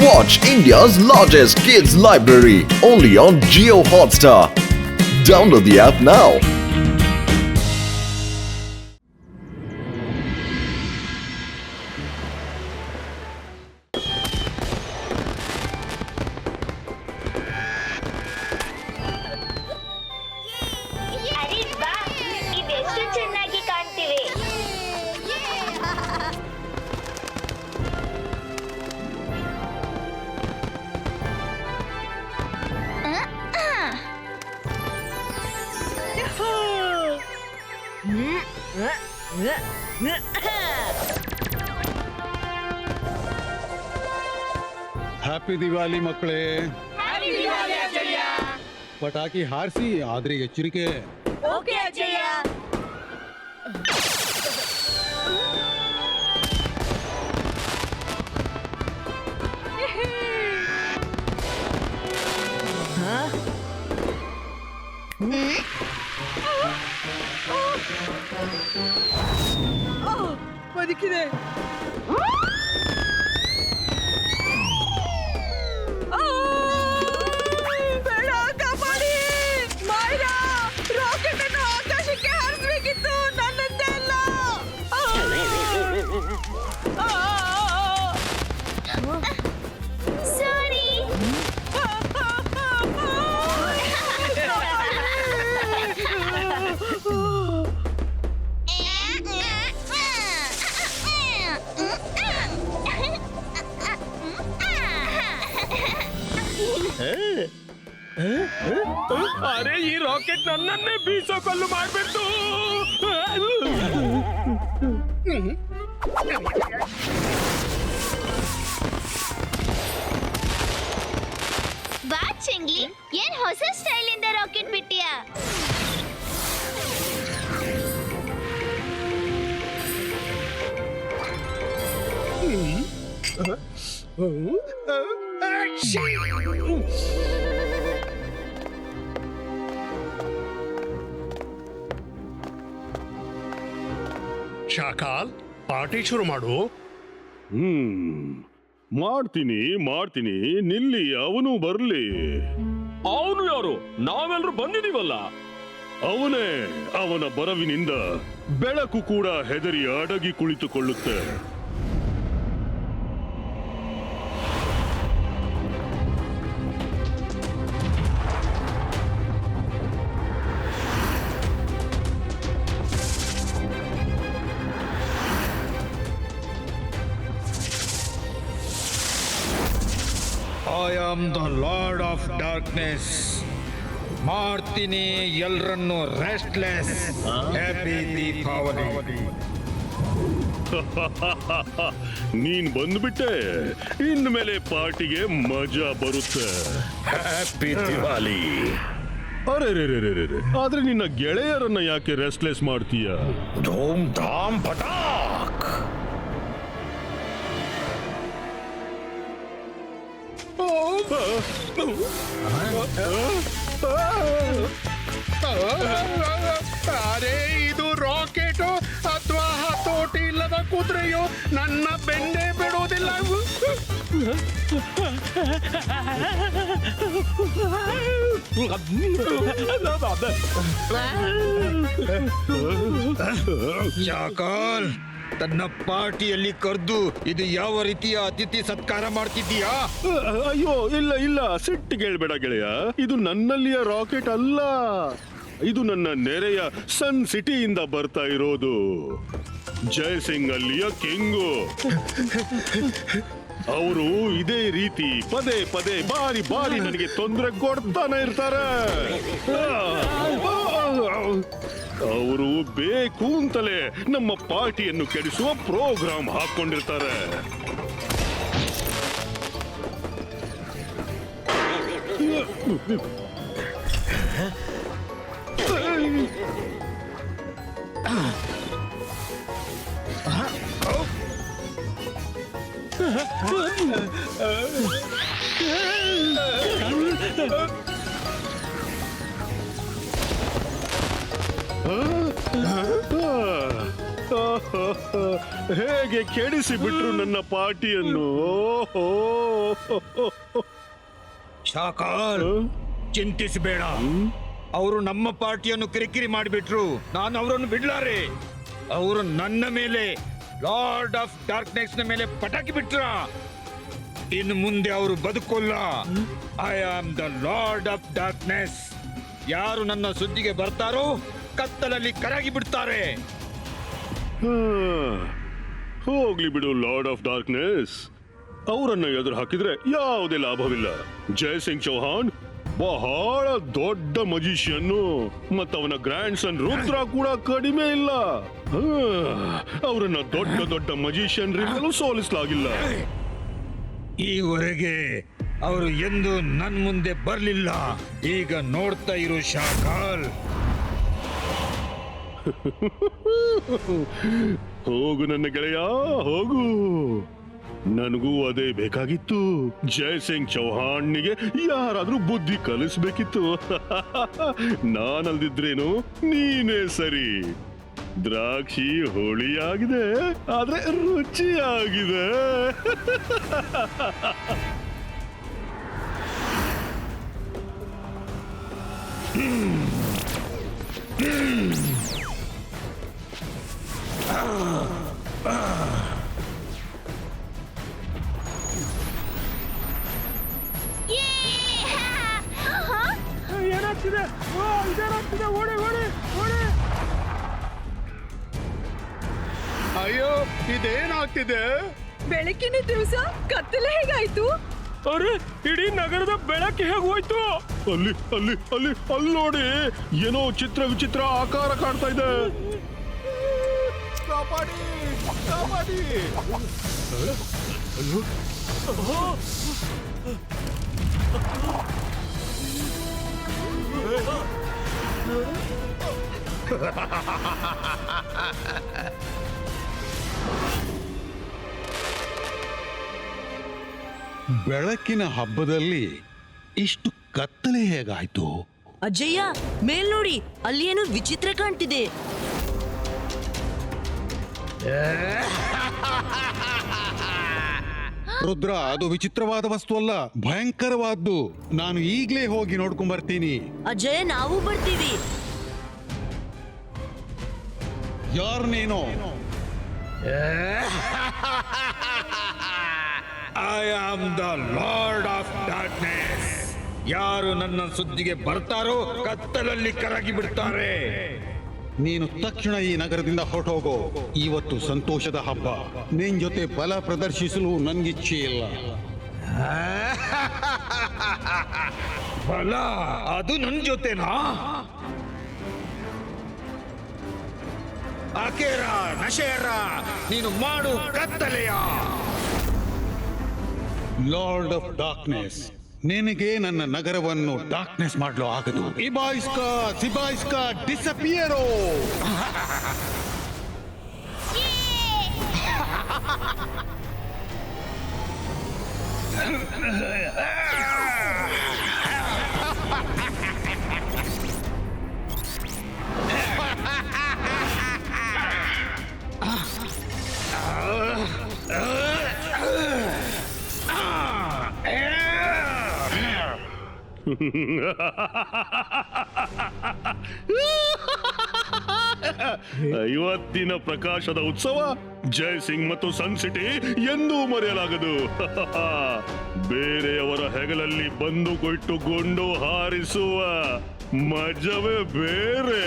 Watch India's largest kids library only on Jio Hotstar. Download the app now. ಅರೆ ಬಾ, ಇದೆಷ್ಟು ಚೆನ್ನಾಗಿ ಕಾಣ್ತಿವೆ. Happy Diwali ಮಕ್ಕಳೇ. ಪಟಾಕಿ ಹಾರಿಸಿ, ಆದ್ರೆ ಎಚ್ಚರಿಕೆ. ಬದುಕಿದೆ. ಬೇಡ, ಕಾಪಾಡಿ. ಮಾಯ್ರಾ, ರಾಕೆಟ್ ಅನ್ನು ಆಕಾಶಕ್ಕೆ ಹಾರಿಸಬೇಕಿತ್ತು, ನನ್ನಂತೆ ಅಲ್ಲ. ಸಾರಿ. ಅರೆ, ಈ ರಾಕೆಟ್ ನನ್ನನ್ನೇ ಬೀಸೋ ಕಲ್ಲು ಮಾಡ್ಬಿಡ್ತು. ಬಾ ಚಿಂಗ್ಲಿ, ಏನ್ ಹೊಸ ಸ್ಟೈಲ್ ಇಂದ ರಾಕೆಟ್ ಬಿಟ್ಟಿಯಾ? ಶಾಕಾಲ್, ಪಾರ್ಟಿ ಶುರು ಮಾಡು. ಮಾಡ್ತೀನಿ ನಿಲ್ಲಿ, ಅವನು ಬರ್ಲಿ. ಅವನು ಯಾರು? ನಾವೆಲ್ಲರೂ ಬಂದಿದೀವಲ್ಲ. ಅವನೇ. ಅವನ ಬರವಿನಿಂದ ಬೆಳಕು ಕೂಡ ಹೆದರಿ ಅಡಗಿ ಕುಳಿತುಕೊಳ್ಳುತ್ತೆ. I am the lord of darkness. ಮಾಡ್ತೀನಿ ಎಲ್ರನ್ನು ರೆಸ್ಟ್ಲೆಸ್. ಹ್ಯಾಪಿ ದೀಪಾವಳಿ. ನೀನ್ ಬಂದ್ಬಿಟ್ಟೆ, ಇನ್ಮೇಲೆ ಪಾರ್ಟಿಗೆ ಮಜಾ ಬರುತ್ತೆ. ಹ್ಯಾಪಿ ದಿವಾಲಿ. ಅರೆ ಆದ್ರೆ ನಿನ್ನ ಗೆಳೆಯರನ್ನ ಯಾಕೆ ರೆಸ್ಟ್ಲೆಸ್ ಮಾಡ್ತೀಯ? ಧೂಮ್ ಧಾಮ್ ಪಟಾಕ್. ಅರೆ, ಇದು ರಾಕೆಟು ಅಥವಾ ಹತೋಟಿ ಇಲ್ಲದ ಕುದುರೆಯೋ? ನನ್ನ ಬೆನ್ನೇ ಬಿಡೋದಿಲ್ಲ. ಶಾಕಾಲ್, ತನ್ನ ಪಾರ್ಟಿಯಲ್ಲಿ ಕರೆದು ಇದು ಯಾವ ರೀತಿಯ ಅತಿಥಿ ಸತ್ಕಾರ ಮಾಡ್ತಿದ್ದೀಯಾ? ಅಯ್ಯೋ, ಇಲ್ಲ, ಸಿಟ್ಟಿಗೇಳ್ಬೇಡ ಗೆಳೆಯ. ಇದು ನನ್ನಲ್ಲಿಯ ರಾಕೆಟ್ ಅಲ್ಲ. ಇದು ನನ್ನ ನೆರೆಯ ಸನ್ ಸಿಟಿಯಿಂದ ಬರ್ತಾ ಇರೋದು. ಜಯಸಿಂಗ್ ಅಲ್ಲಿಯ ಕಿಂಗು. ಅವರು ಇದೇ ರೀತಿ ಪದೇ ಬಾರಿ ನನಗೆ ತೊಂದರೆ ಕೊಡ್ತಾನೆ ಇರ್ತಾರೆ. ಅವರು ಬೇಕು ಅಂತಲೇ ನಮ್ಮ ಪಾರ್ಟಿಯನ್ನು ಕೆಡಿಸುವ ಪ್ರೋಗ್ರಾಮ್ ಹಾಕೊಂಡಿರ್ತಾರೆ. ಹೇಗೆ ಕೆಡಿಸಿ ಬಿಟ್ರು ನನ್ನ ಪಾರ್ಟಿಯನ್ನು. ಓಹೋ ಶಾಕಾಲ್ ಚಿಂತಿಸಬೇಡ. ಅವರು ನಮ್ಮ ಪಾರ್ಟಿಯನ್ನು ಕಿರಿಕಿರಿ ಮಾಡಿಬಿಟ್ರು. ನಾನು ಅವರನ್ನು ಬಿಡ್ಲಾರೆ. ಅವರು ನನ್ನ ಮೇಲೆ, ಲಾರ್ಡ್ ಆಫ್ ಡಾರ್ಕ್ನೆಸ್ ನ ಮೇಲೆ ಪಟಾಕಿ ಬಿಟ್ರ. ಇನ್ನು ಮುಂದೆ ಅವರು ಬದುಕೋಲ್ಲ. I am the lord of darkness. ಯಾರು ನನ್ನ ಸುದ್ದಿಗೆ ಬರ್ತಾರೋ ಕತ್ತಲಲ್ಲಿ ಕರಗಿ ಬಿಡ್ತಾರೆ. ಹೋಗ್ಲಿ ಬಿಡು ಲಾರ್ಡ್ ಆಫ್ ಡಾರ್ಕ್ನೆಸ್. ಅವರನ್ನ ಎದುರು ಹಾಕಿದ್ರೆ ಯಾವುದೇ ಲಾಭವಿಲ್ಲ. ಜಯಸಿಂಗ್ ಚೌಹಾಣ್ ಬಹಳ ದೊಡ್ಡ ಮಜಿಷಿಯನ್ನು, ಮತ್ತವನ ಗ್ರ್ಯಾಂಡ್ ಸನ್ ರುದ್ರ ಕೂಡ ಕಡಿಮೆ ಇಲ್ಲ. ಅವರನ್ನ ದೊಡ್ಡ ದೊಡ್ಡ ಮಜಿಷಿಯನ್ರಿಂದಲೂ ಸೋಲಿಸಲಾಗಿಲ್ಲ. ಈವರೆಗೆ ಅವರು ಎಂದು ನನ್ ಮುಂದೆ ಬರ್ಲಿಲ್ಲ. ಈಗ ನೋಡ್ತಾ ಇರು ಶಾಕಾಲ್. ಹೋಗು ನನ್ನ ಗೆಳೆಯ, ಹೋಗು. ನನಗೂ ಅದೇ ಬೇಕಾಗಿತ್ತು. ಜಯಸಿಂಗ್ ಚೌಹಾಣ್ನಿಗೆ ಯಾರಾದ್ರೂ ಬುದ್ಧಿ ಕಲಿಸ್ಬೇಕಿತ್ತು. ನಾನಲ್ದಿದ್ರೇನು, ನೀನೇ ಸರಿ. ದ್ರಾಕ್ಷಿ ಹುಳಿಯಾಗಿದೆ, ಆದ್ರೆ ರುಚಿಯಾಗಿದೆ. ಏನಾಗ್ತಿದೆ? ಇದೇನಾಗ್ತಿದೆ? ಓಡಿ ಓಡಿ ಓಡಿ! ಅಯ್ಯೋ, ಇದೇನಾಗ್ತಿದೆ? ಬೆಳಕಿನ ದಿವಸ ಕತ್ತಲೆ ಹೇಗಾಯ್ತು? ಅರೆ, ಇಡೀ ನಗರದ ಬೆಳಕು ಹೇಗೆ ಹೋಯ್ತು? ಅಲ್ಲಿ ಅಲ್ಲಿ ಅಲ್ಲಿ ಅಲ್ಲಿ ನೋಡಿ, ಏನೋ ಚಿತ್ರ ವಿಚಿತ್ರ ಆಕಾರ ಕಾಣ್ತಾ ಇದೆ. ಕಾಪಾಡಿ, ಕಾಪಾಡಿ! ಬೆಳಕಿನ ಹಬ್ಬದಲ್ಲಿ ಇಷ್ಟು ಕತ್ತಲೆ ಹೇಗಾಯ್ತು? ಅಜ್ಜಯ್ಯ, ಮೇಲ್ ನೋಡಿ, ಅಲ್ಲಿ ಏನೋ ವಿಚಿತ್ರ ಕಾಣ್ತಿದೆ. ರುದ್ರ, ಅದು ವಿಚಿತ್ರವಾದ ವಸ್ತು ಅಲ್ಲ, ಭಯಂಕರವಾದ್ದು. ನಾನು ಈಗ್ಲೇ ಹೋಗಿ ನೋಡ್ಕೊಂಡ್ ಬರ್ತೀನಿ. ಅಜ್ಜಯ್ಯ, ನಾವು ಬರ್ತೀವಿ. ಯಾರು ನೀನು? I am the lord of darkness. ಯಾರು ನನ್ನ ಸುದ್ದಿಗೆ ಬರ್ತಾರೋ ಕತ್ತಲಲ್ಲಿ ಕರಗಿ ಬಿಡ್ತಾರೆ. ನೀನು ತಕ್ಷಣ ಈ ನಗರದಿಂದ ಹೊರಟೋಗೋ. ಇವತ್ತು ಸಂತೋಷದ ಹಬ್ಬ. ನಿನ್ ಜೊತೆ ಬಲ ಪ್ರದರ್ಶಿಸಲು ನನ್ಗಿಚ್ಛೆ ಇಲ್ಲ. ಬಲ? ಅದು ನನ್ ಜೊತೆನಾ? ಅಕೇರ ನಶೇರ, ನೀನು ಮಾಡು ಕತ್ತಲೆಯ. ಲಾರ್ಡ್ ಆಫ್ ಡಾರ್ಕ್ನೆಸ್, ನಿನಗೆ ನನ್ನ ನಗರವನ್ನು ಡಾರ್ಕ್ನೆಸ್ ಮಾಡಲು ಆಗದು. ಇಬಾಯಿಸ್ಕಾ ಸಿಬಾಯಿಸ್ಕಾ ಡಿಸಪಿಯರೋ. ಇವತ್ತಿನ ಪ್ರಕಾಶದ ಉತ್ಸವ ಜಯಸಿಂಗ್ ಮತ್ತು ಸನ್ ಸಿಟಿ ಎಂದೂ ಮರೆಯಲಾಗದು. ಬೇರೆಯವರ ಹೆಗಲಲ್ಲಿ ಬಂದು ಕೊಟ್ಟು ಗುಂಡು ಹಾರಿಸುವ ಮಜವೇ ಬೇರೆ.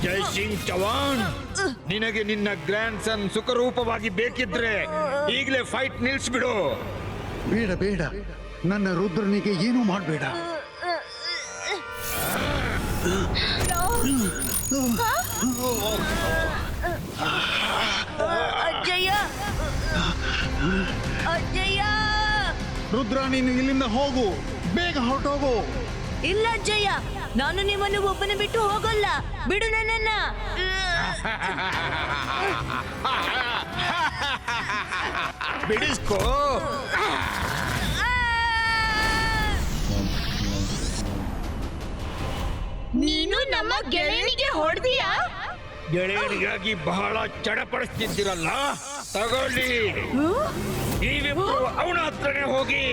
ಜೈ ಸಿಂಗ್ ಚೌಹಾಣ್, ನಿನಗೆ ನಿನ್ನ ಗ್ರ್ಯಾಂಡ್ ಸನ್ ಸುಖರೂಪವಾಗಿ ಬೇಕಿದ್ರೆ ಈಗಲೇ ಫೈಟ್ ನಿಲ್ಸ್ಬಿಡು. ಬೇಡ ಬೇಡ, ನನ್ನ ರುದ್ರನಿಗೆ ಏನೂ ಮಾಡಬೇಡ. ಅಜ್ಜಯ್ಯ, ಅಜ್ಜಯ್ಯ! ರುದ್ರ, ನೀನು ಇಲ್ಲಿಂದ ಹೋಗು, ಬೇಗ ಹೊರಟೋಗು. ಇಲ್ಲ ಅಜ್ಜಯ್ಯ, ನಾನು ನಿಮ್ಮನ್ನು ಒಬ್ಬನ ಬಿಟ್ಟು ಹೋಗಲ್ಲ. ಬಿಡು ನನ್ನನ್ನ. ಬಿಡಿಸ್ಕೋ. ನೀನು ನಮ್ಮ ಗೆಳೆಯನಿಗೆ ಹೊಡೆದಿಯಾ? ಗೆಳೆಯನಿಗಾಗಿ ಬಹಳ ಚಡಪಡಿಸ್ತಿದ್ದೀರಲ್ಲ, ತಗೊಳ್ಳಿ. ನೀವಿಬ್ರು ಅವನ ಹತ್ರನೇ ಹೋಗಿ.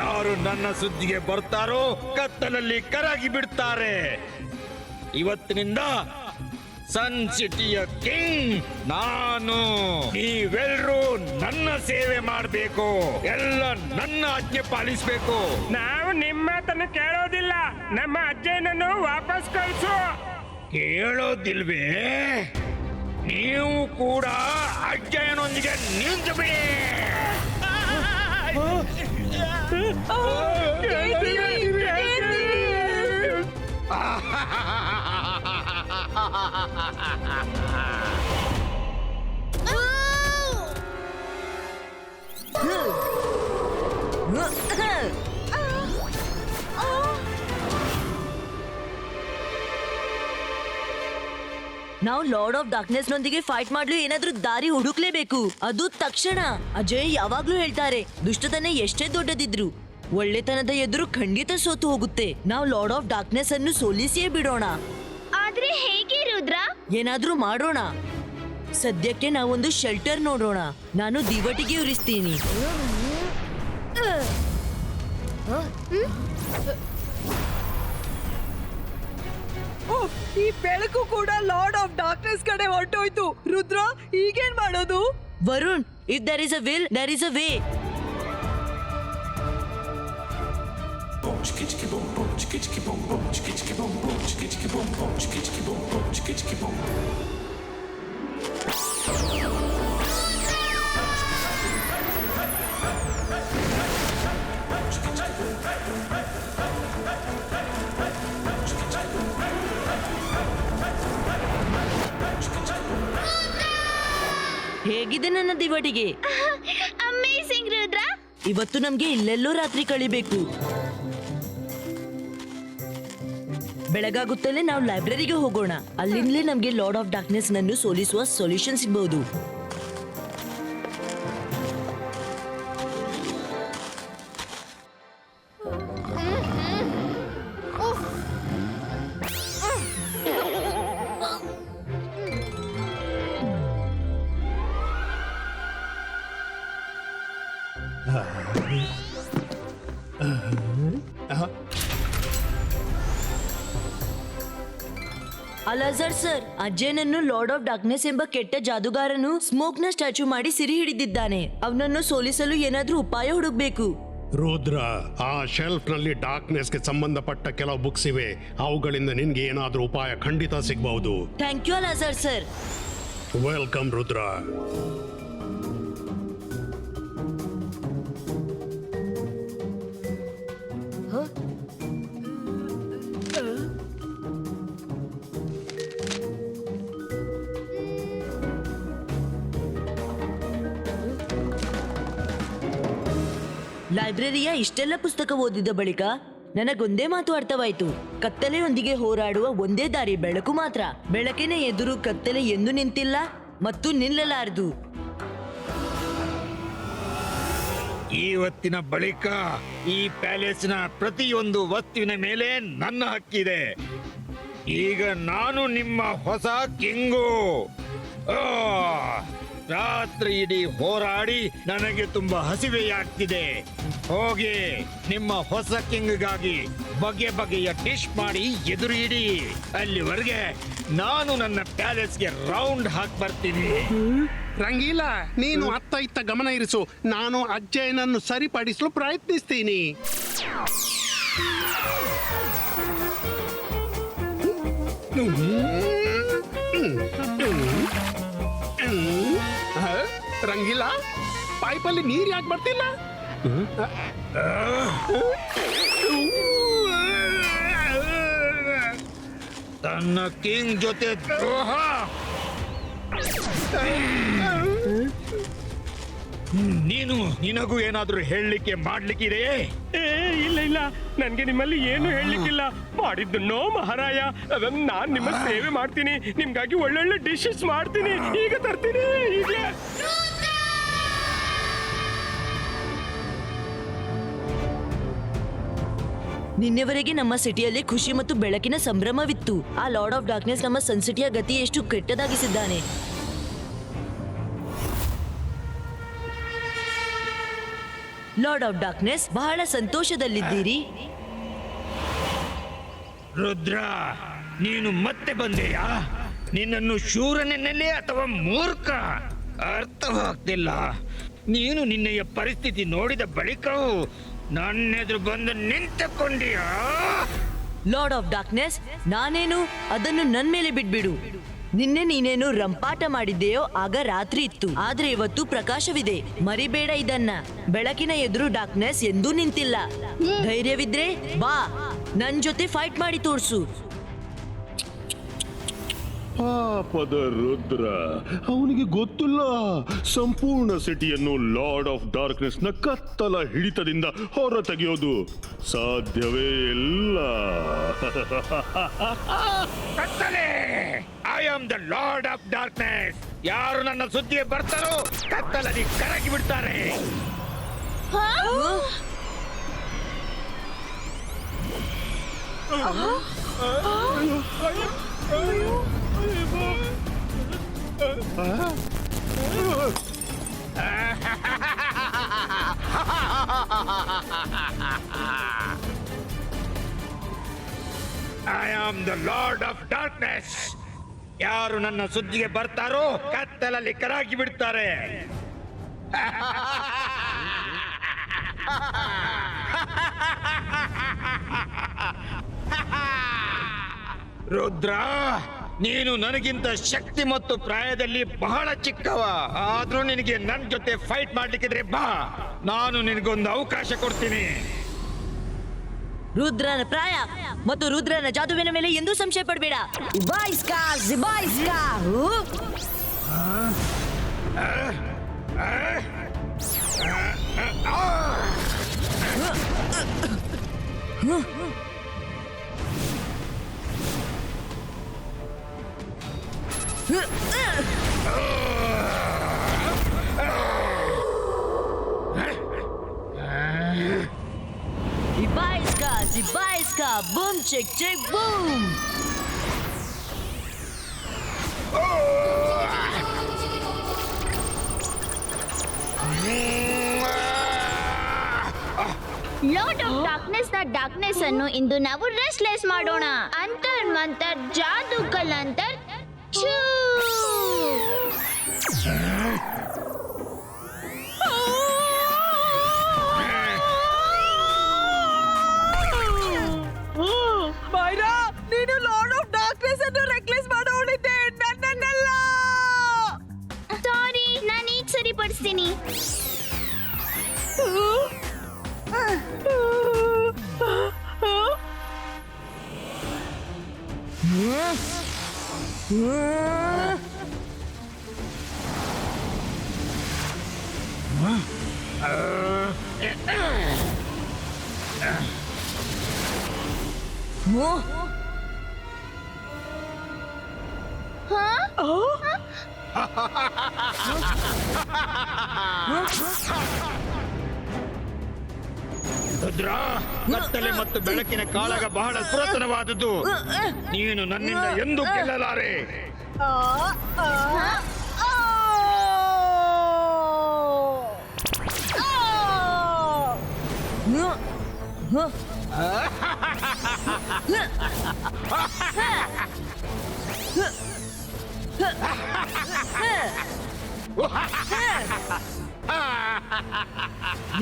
ಯಾರು ನನ್ನ ಸುದ್ದಿಗೆ ಬರ್ತಾರೋ ಕತ್ತಲಲ್ಲಿ ಕರಗಿ ಬಿಡ್ತಾರೆ. ಇವತ್ತಿನಿಂದ ಸನ್ ಸಿಟಿಯ ಕಿಂಗ್ ನಾನು. ನೀವೆಲ್ಲರೂ ನನ್ನ ಸೇವೆ ಮಾಡಬೇಕು, ಎಲ್ಲ ನನ್ನ ಆಜ್ಞೆ ಪಾಲಿಸಬೇಕು. ನಾವು ನಿಮ್ಮ ಮಾತನ್ನು ಕೇಳೋದಿಲ್ಲ. ನಮ್ಮ ಅಜ್ಜನನ್ನು ವಾಪಸ್ ಕಳಿಸು. ಕೇಳೋದಿಲ್ವೇ? ನೀವು ಕೂಡ ಅಜ್ಜಯ್ಯನೊಂದಿಗೆ ನಿಂತು ಬಿಡಿ. ನಾವು ಲಾರ್ಡ್ ಆಫ್ ಡಾರ್ಕ್ನೆಸ್ ನೊಂದಿಗೆ ಫೈಟ್ ಮಾಡ್ಲು ಏನಾದ್ರೂ ದಾರಿ ಹುಡುಕ್ಲೇಬೇಕು, ಅದು ತಕ್ಷಣ. ಅಜಯ್ ಯಾವಾಗ್ಲೂ ಹೇಳ್ತಾರೆ, ದುಷ್ಟತನ ಎಷ್ಟೇ ದೊಡ್ಡದಿದ್ರು ಒಳ್ಳೆತನದ ಎದುರು ಖಂಡಿತ ಸೋತು ಹೋಗುತ್ತೆ. ನಾವು ಲಾರ್ಡ್ ಆಫ್ ಡಾರ್ಕ್ನೆಸ್ ಅನ್ನು ಸೋಲಿಸಿಯೇ ಬಿಡೋಣ. ಆದ್ರೆ ಹೇಗೆ ರುದ್ರ? ಏನಾದ್ರೂ ಮಾಡೋಣ. ಸದ್ಯಕ್ಕೆ ನಾವೊಂದು ಶೆಲ್ಟರ್ ನೋಡೋಣ. ನಾನು ದಿವಟಿಗೆ ಉರಿಸ್ತೀನಿ. ಈ ಬೆಳಕು ಕೂಡ ಲಾರ್ಡ್ ಆಫ್ ಡಾರ್ಕ್ನೆಸ್ ಕಡೆ ಹೊರಟೋಯ್ತು. ರುದ್ರ, ಈಗೇನ್ ಮಾಡೋದು? Varun, if there is a will there is a way. ಹೇಗಿದೆ ನನ್ನ ದಿವಟಿಗೆ? ಅಮೇಜಿಂಗ್ ರುದ್ರ. ಇವತ್ತು ನಮ್ಗೆ ಇಲ್ಲೆಲ್ಲೋ ರಾತ್ರಿ ಕಳಿಬೇಕು. ಬೆಳಗಾಗುತ್ತಲೇ ನಾವು ಲೈಬ್ರರಿಗೆ ಹೋಗೋಣ. ಅಲ್ಲಿಂದಲೇ ನಮ್ಗೆ ಲಾರ್ಡ್ ಆಫ್ ಡಾರ್ಕ್ನೆಸ್ ನನ್ನು ಸೋಲಿಸುವ ಸೊಲ್ಯೂಷನ್ ಸಿಗಬಹುದು. ಅಲಾಜರ್ ಸರ್, ಅಜಯ್ನನ್ನು ಲಾರ್ಡ್ ಆಫ್ ಡಾರ್ಕ್ನೆಸ್ ಎಂಬ ಕೆಟ್ಟ ಜಾದುಗಾರನು ಸ್ಮೋಕ್ ನ ಸ್ಟ್ಯಾಚು ಮಾಡಿ ಸಿರಿ ಹಿಡಿದಿದ್ದಾನೆ. ಅವನನ್ನು ಸೋಲಿಸಲು ಏನಾದ್ರೂ ಉಪಾಯ ಹುಡುಕ್ಬೇಕು. ರುದ್ರ, ಆ ಶೆಲ್ಫ್ ನಲ್ಲಿ ಡಾರ್ಕ್ನೆಸ್ ಗೆ ಸಂಬಂಧಪಟ್ಟ ಕೆಲವು ಬುಕ್ಸ್ ಇವೆ. ಅವುಗಳಿಂದ ನಿನ್ಗೆ ಏನಾದ್ರೂ ಉಪಾಯ ಖಂಡಿತ ಸಿಗಬಹುದು. Thank you Alazar sir. Welcome Rudra. ಲೈಬ್ರರಿಯ ಇಷ್ಟೆಲ್ಲ ಪುಸ್ತಕ ಓದಿದ ಬಳಿಕ ನನಗೊಂದೇ ಮಾತು ಅರ್ಥವಾಯ್ತು. ಕತ್ತಲೆಯೊಂದಿಗೆ ಹೋರಾಡುವ ಒಂದೇ ದಾರಿ ಬೆಳಕು ಮಾತ್ರ. ಬೆಳಕಿನ ಎದುರು ಕತ್ತಲೆ ಎಂದು ನಿಂತಿಲ್ಲ ಮತ್ತು ನಿಲ್ಲಲಾರದು. ಇವತ್ತಿನ ಬಳಿಕ ಈ ಪ್ಯಾಲೇಸ್ನ ಪ್ರತಿಯೊಂದು ವಸ್ತುವಿನ ಮೇಲೆ ನನ್ನ ಹಕ್ಕಿದೆ. ಈಗ ನಾನು ನಿಮ್ಮ ಹೊಸ ಕಿಂಗು. ರಾತ್ರಿ ಇಡೀ ಹೋರಾಡಿ ನನಗೆ ತುಂಬಾ ಹಸಿವೆಯಾಗ್ತಿದೆ. ಹೋಗಿ ನಿಮ್ಮ ಹೊಸ ಕಿಂಗ್ಗಾಗಿ ಬಗೆ ಬಗೆಯ ಡಿಶ್ ಮಾಡಿ ಎದುರು ಇಡಿ. ಅಲ್ಲಿವರೆಗೆ ನಾನು ನನ್ನ ಪ್ಯಾಲೇಸ್ಗೆ ರೌಂಡ್ ಹಾಕಿ ಬರ್ತೀನಿ. ರಂಗೀಲ, ನೀನು ಅತ್ತ ಇತ್ತ ಗಮನ ಇರಿಸು. ನಾನು ಅಜ್ಜಯ್ಯನನ್ನು ಸರಿಪಡಿಸಲು ಪ್ರಯತ್ನಿಸ್ತೀನಿ. ರಂಗೀಲ, ಪೈಪಲ್ಲಿ ನೀರು ಯಾಕೆ ಬರ್ತಿಲ್ಲ? ತನ್ನ ಕಿಂಗ್ ಜೊತೆ ದ್ರೋಹ. ನಿನಗೂ ಏನಾದ್ರೂ ಹೇಳಲಿಕ್ಕೆ ಮಾಡ್ಲಿಕ್ಕಿದೆಯೇ? ಇಲ್ಲ ಇಲ್ಲ, ನನ್ಗೆ ನಿಮ್ಮಲ್ಲಿ ಏನು ಹೇಳಲಿಕ್ಕಿಲ್ಲ. ಮಾಡಿದ್ದು ನೋ ಮಹಾರಾಯ. ನಾನ್ ನಿಮ್ಮ ಸೇವೆ ಮಾಡ್ತೀನಿ. ನಿಮ್ಗಾಗಿ ಒಳ್ಳೊಳ್ಳೆ ಡಿಶಸ್ ಮಾಡ್ತೀನಿ. ಈಗ ತರ್ತೀನಿ ಈಗಲೇ. ನಿನ್ನೆವರೆಗೆ ನಮ್ಮ ಸಿಟಿಯಲ್ಲಿ ಖುಷಿ ಮತ್ತು ಬೆಳಕಿನ ಸಂಭ್ರಮವಿತ್ತು. ಆ ಲಾರ್ಡ್ ಆಫ್ ಡಾರ್ಕ್ನೆಸ್ ನಮ್ಮ ಸನ್ ಸಿಟಿಯ ಗತಿ ಎಷ್ಟು ಕೆಟ್ಟದಾಗಿಸಿದ್ದಾನೆ. ಲಾರ್ಡ್ ಆಫ್ ಡಾರ್ಕ್ನೆಸ್, ಬಹಳ ಸಂತೋಷದಲ್ಲಿದ್ದೀರಿ. ರುದ್ರ, ನೀನು ಮತ್ತೆ ಬಂದೆಯಾ? ನಿನ್ನನ್ನು ಶೂರನೆನ್ನಲೇ ಅಥವಾ ಮೂರ್ಖ ಅರ್ಥವಾಗ್ತಿಲ್ಲ. ನೀನು ನಿನ್ನೆಯ ಪರಿಸ್ಥಿತಿ ನೋಡಿದ ಬಳಿಕವೂ ನನ್ನೆದುರು ಬಂದು ನಿಂತುಕೊಂಡಿಯಾ? ಲಾರ್ಡ್ ಆಫ್ ಡಾರ್ಕ್ನೆಸ್, ನಾನೇನು ಅದನ್ನು ನನ್ ಮೇಲೆ ಬಿಟ್ಬಿಡು. ನಿನ್ನೆ ನೀನೇನು ರಂಪಾಟ ಮಾಡಿದ್ದೆಯೋ ಆಗ ರಾತ್ರಿ ಇತ್ತು, ಆದ್ರೆ ಇವತ್ತು ಪ್ರಕಾಶವಿದೆ. ಮರಿಬೇಡ ಇದನ್ನ. ಬೆಳಕಿನ ಎದುರು ಡಾರ್ಕ್ನೆಸ್ ಎಂದೂ ನಿಂತಿಲ್ಲ. ಧೈರ್ಯವಿದ್ರೆ ಬಾ, ನನ್ ಜೊತೆ ಫೈಟ್ ಮಾಡಿ ತೋರ್ಸು. ಪಾಪದ ರುದ್ರ, ಅವನಿಗೆ ಗೊತ್ತಿಲ್ಲ ಸಂಪೂರ್ಣ ಸಿಟಿಯನ್ನು ಲಾರ್ಡ್ ಆಫ್ ಡಾರ್ಕ್ನೆಸ್ ನ ಕತ್ತಲ ಹಿಡಿತದಿಂದ ಹೊರ ತೆಗೆಯೋದು ಸಾಧ್ಯವೇ ಇಲ್ಲ. ಕತ್ತಲೆ, I am the lord of darkness. ಯಾರು ನನ್ನ ಸುದ್ದಿಗೆ ಬರ್ತಾರೋ ಕತ್ತಲಲ್ಲಿ ಕರಗಿ ಬಿಡ್ತಾರೆ. I am the lord of darkness. ಯಾರು ನನ್ನ ಸುದ್ದಿಗೆ ಬರ್ತಾರೋ ಕತ್ತಲಲ್ಲಿ ಕರಗಿ ಬಿಡ್ತಾರೆ. ರುದ್ರ, ನೀನು ನನಗಿಂತ ಶಕ್ತಿ ಮತ್ತು ಪ್ರಾಯದಲ್ಲಿ ಬಹಳ ಚಿಕ್ಕವ. ಆದ್ರೂ ನಿನಗೆ ನನ್ನ ಜೊತೆ ಫೈಟ್ ಮಾಡ್ಲಿಕ್ಕಿದ್ರೆ ಬಾ, ನಾನು ನಿನಗೊಂದು ಅವಕಾಶ ಕೊಡ್ತೀನಿ. ರುದ್ರನ ಪ್ರಾಯ ಮತ್ತು ರುದ್ರನ ಜಾದುವಿನ ಮೇಲೆ ಎಂದೂ ಸಂಶಯ ಪಡಬೇಡ. Zibaiska, boom, check, check, boom. Lord of darkness ನ ಡಾರ್ಕ್ನೆಸ್ ಅನ್ನು ಇಂದು ನಾವು ರೆಸ್ಟ್ಲೆಸ್ ಮಾಡೋಣ. ಅಂತರ್ ಮಂತರ್ ಜಾದೂ ಕಲಂತರ್ ಛೂ. ಮೈರಾ, ನೀನು ಲಾರ್ಡ್ ಆಫ್ ಡಾರ್ಕ್ನೆಸ್ ಅನ್ನು ರೆಕ್ಲೆಸ್ ಮಾಡೋಳಿದ್ದೆ, ನನ್ನನ್ನೆಲ್ಲ. ಸಾರಿ, ನಾನು ಈಗ ಸರಿಪಡಿಸ್ತೀನಿ. ರುದ್ರ, ಕತ್ತಲೆ ಮತ್ತು ಬೆಳಕಿನ ಕಾಳಗ ಬಹಳ ಪುರಾತನವಾದದ್ದು. ನೀನು ನನ್ನಿಂದ ಎಂದೂ ಗೆಲ್ಲಲಾರೆ.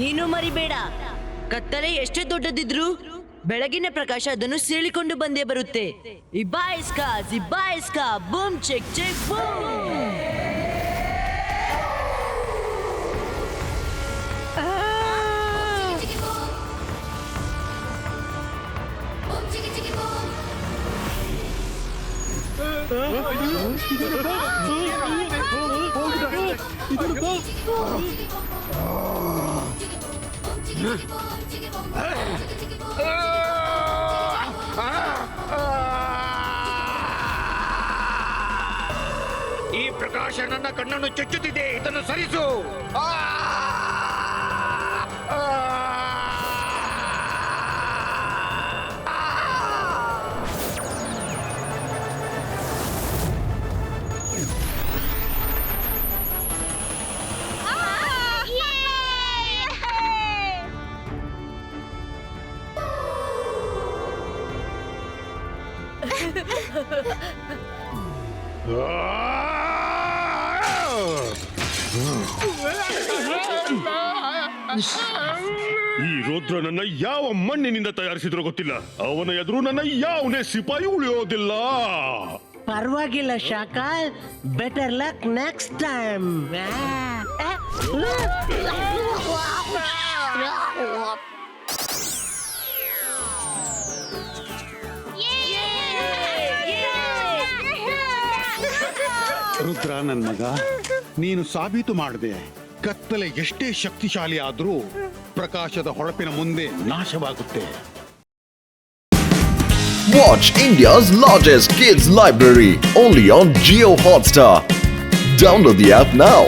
ನೀನು ಮರಿಬೇಡ, ಕತ್ತಲೆ ಎಷ್ಟೇ ದೊಡ್ಡದಿದ್ರು ಬೆಳಗಿನ ಪ್ರಕಾಶ ಅದನ್ನು ಸೀಳಿಕೊಂಡು ಬಂದೇ ಬರುತ್ತೆ. ಇಬಾಯಿಸ್ಕಾ ಜಿಬಾಯಿಸ್ಕಾ ಬೂಮ್ ಚೆಕ್ ಚೆಕ್ ಬೂಮ್. ಈ ಪ್ರಕಾಶ ನನ್ನ ಕಣ್ಣನ್ನು ಚುಚ್ಚುತ್ತಿದೆ, ಇದನ್ನು ಸರಿಸು. ಈ ರುದ್ರನನ್ನ ಯಾವ ಮಣ್ಣಿನಿಂದ ತಯಾರಿಸಿದ್ರೋ ಗೊತ್ತಿಲ್ಲ. ಅವನ ಎದುರು ನನ್ನ ಯಾವುದೇ ಸಿಪಾಯಿ ಉಳಿಯೋದಿಲ್ಲ. ಪರವಾಗಿಲ್ಲ Shakaal, better luck next time. Rudra ನನ್ ಮಗ, ನೀನು ಸಾಬೀತು ಮಾಡಿದೆ ಕತ್ತಲೆ ಎಷ್ಟೇ ಶಕ್ತಿಶಾಲಿ ಆದ್ರೂ ಪ್ರಕಾಶದ ಹೊಳಪಿನ ಮುಂದೆ ನಾಶವಾಗುತ್ತೆ. Watch India's largest kids library only on Jio Hotstar. Download the app now.